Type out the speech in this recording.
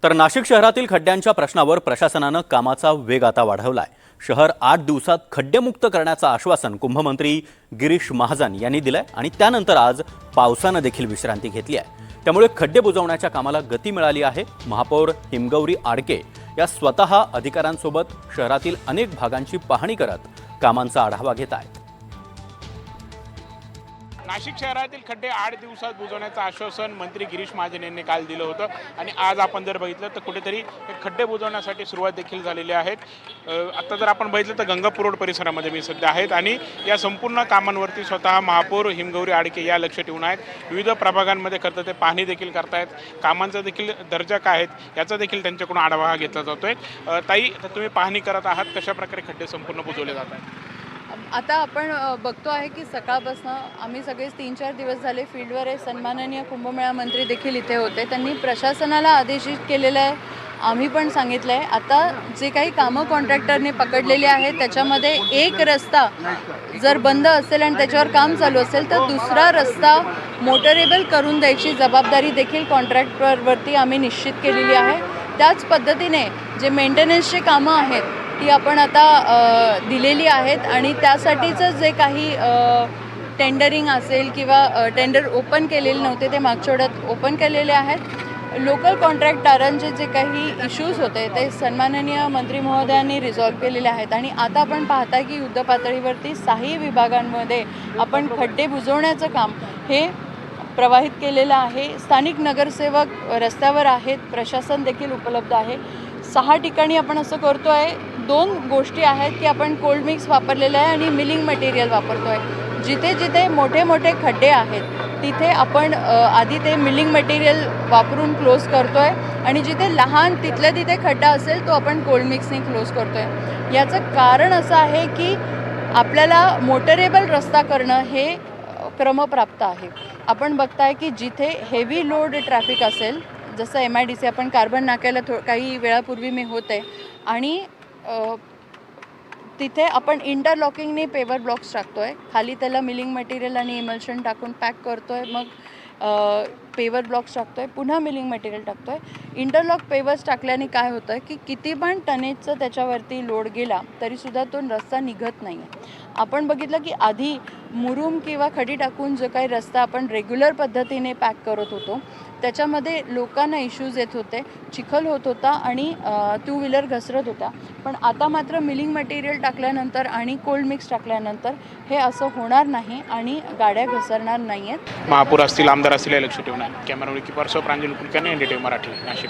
तर नाशिक शहरातील खड्ड्यांच्या प्रश्नावर प्रशासनानं कामाचा वेग आता वाढवलाय। शहर 8 दिवसात खड्डेमुक्त करण्याचं आश्वासन कुंभमंत्री गिरीश महाजन यांनी दिलंय आणि त्यानंतर आज पावसानं देखील विश्रांती घेतली आहे। त्यामुळे खड्डे बुजवण्याच्या कामाला गती मिळाली आहे। महापौर हिमगौरी आडके या स्वतः अधिकाऱ्यांसोबत शहरातील अनेक भागांची पाहणी करत कामांचा आढावा घेत आहेत। नाशिक शहरातील खड्डे 8 दिवसात बुजवण्याचं आश्वासन मंत्री गिरीश महाजन यांनी काल दिलं होतं आणि आज आपण जर बघितलं तर कुठेतरी खड्डे बुजवण्यासाठी सुरुवात देखील झालेली आहे। आता जर आपण बघितलं तर गंगापूर रोड परिसरामध्ये मी सध्या आहेत आणि या संपूर्ण कामांवरती स्वतः महापौर हिमगौरी आडके या लक्ष ठेवून आहेत। विविध प्रभागांमध्ये करतात ते पाहणी देखील करतायत, कामांचा देखील दर्जा काय आहेत याचा देखील त्यांच्याकडून आढावा घेतला जातोय। ताई, तुम्ही पाहणी करत आहात, कशा प्रकारे खड्डे संपूर्ण बुजवले जात आहेत? आता आपण बघतो आहे की सकाळपासून आम्ही सगळेच 3-4 दिवस झाले फील्डवर आहे। सन्माननीय कुंभमेळा मंत्री देखील इथे होते, त्यांनी प्रशासनाला आदेशित केलेलं आहे, आम्ही पण सांगितलं आहे। आता जे काही कामं कॉन्ट्रॅक्टरने पकडलेले आहेत त्याच्यामध्ये एक रस्ता जर बंद असेल आणि त्याच्यावर काम चालू असेल तर दुसरा रस्ता मोटरेबल करून द्यायची जबाबदारी देखील कॉन्ट्रॅक्टरवरती आम्ही निश्चित केलेली आहे। त्याच पद्धतीने जे मेंटेनन्सचे कामं आहेत ती आपण आता दिलेली आहेत आणि त्यासाठीचं जे काही टेंडरिंग असेल किंवा टेंडर ओपन केलेले नव्हते ते मागच्या आठवड्यात ओपन केलेले आहेत। लोकल कॉन्ट्रॅक्टरांचे जे काही इश्यूज होते ते सन्माननीय मंत्री महोदयांनी रिझॉल्व्ह केलेले आहेत आणि आता आपण पाहताय की युद्ध पातळीवरती 6 विभागांमध्ये आपण खड्डे बुजवण्याचं काम हे प्रवाहित केलेलं आहे। स्थानिक नगरसेवक रस्त्यावर आहेत, प्रशासन देखील उपलब्ध आहे। 6 ठिकाणी आपण असं करतो आहे। 2 गोष्टी आहेत की आपण कोल्ड मिक्स वापरलेलं आहे आणि मिलिंग मटेरियल वापरतो आहे। जिथे जिथे मोठे मोठे खड्डे आहेत तिथे आपण आधी ते मिलिंग मटेरियल वापरून क्लोज करतो आहे आणि जिथे लहान तिथल्या तिथे खड्डा असेल तो आपण कोल्ड मिक्सने क्लोज करतो आहे। याचं कारण असं आहे की आपल्याला मोटरेबल रस्ता करणं हे क्रमप्राप्त आहे। आपण बघताय की जिथे हेवी लोड ट्रॅफिक असेल, जसं MIDC आपण कार्बन नाक्याला काही वेळापूर्वी मी होते आणि तिथे आपण इंटरलॉकिंगने पेवर ब्लॉक्स टाकतो आहे, खाली त्याला मिलिंग मटेरियल आणि इमल्शन टाकून पॅक करतो आहे, मग पेवर ब्लॉक्स टाकतो आहे, पुन्हा मिलिंग मटेरियल टाकतो आहे। इंटरलॉक पेवर्स टाकल्याने काय होतं की किती पण टनेजचं त्याच्यावरती लोड गेला तरीसुद्धा तो रस्ता निघत नाही आहे। आपण बघितलं की आधी मुरुम किंवा खडी टाकून जो काही रस्ता आपण रेग्युलर पद्धतीने पॅक करत होतो त्याच्यामध्ये लोकांना इश्यूज येत होते, चिखल होत होता आणि 2 व्हीलर घसरत होता। पण आता मात्र मिलिंग मटेरियल टाकल्यानंतर आणि कोल्ड मिक्स टाकल्यानंतर हे असं होणार नाही आणि गाड्या घसरणार नाही आहेत। महापौर असतील, आमदार असतील, लक्ष ठेवून आहे। कॅमेरा कीपर प्रांजल कुलकर्णी, NDTV मराठी, नाशिक।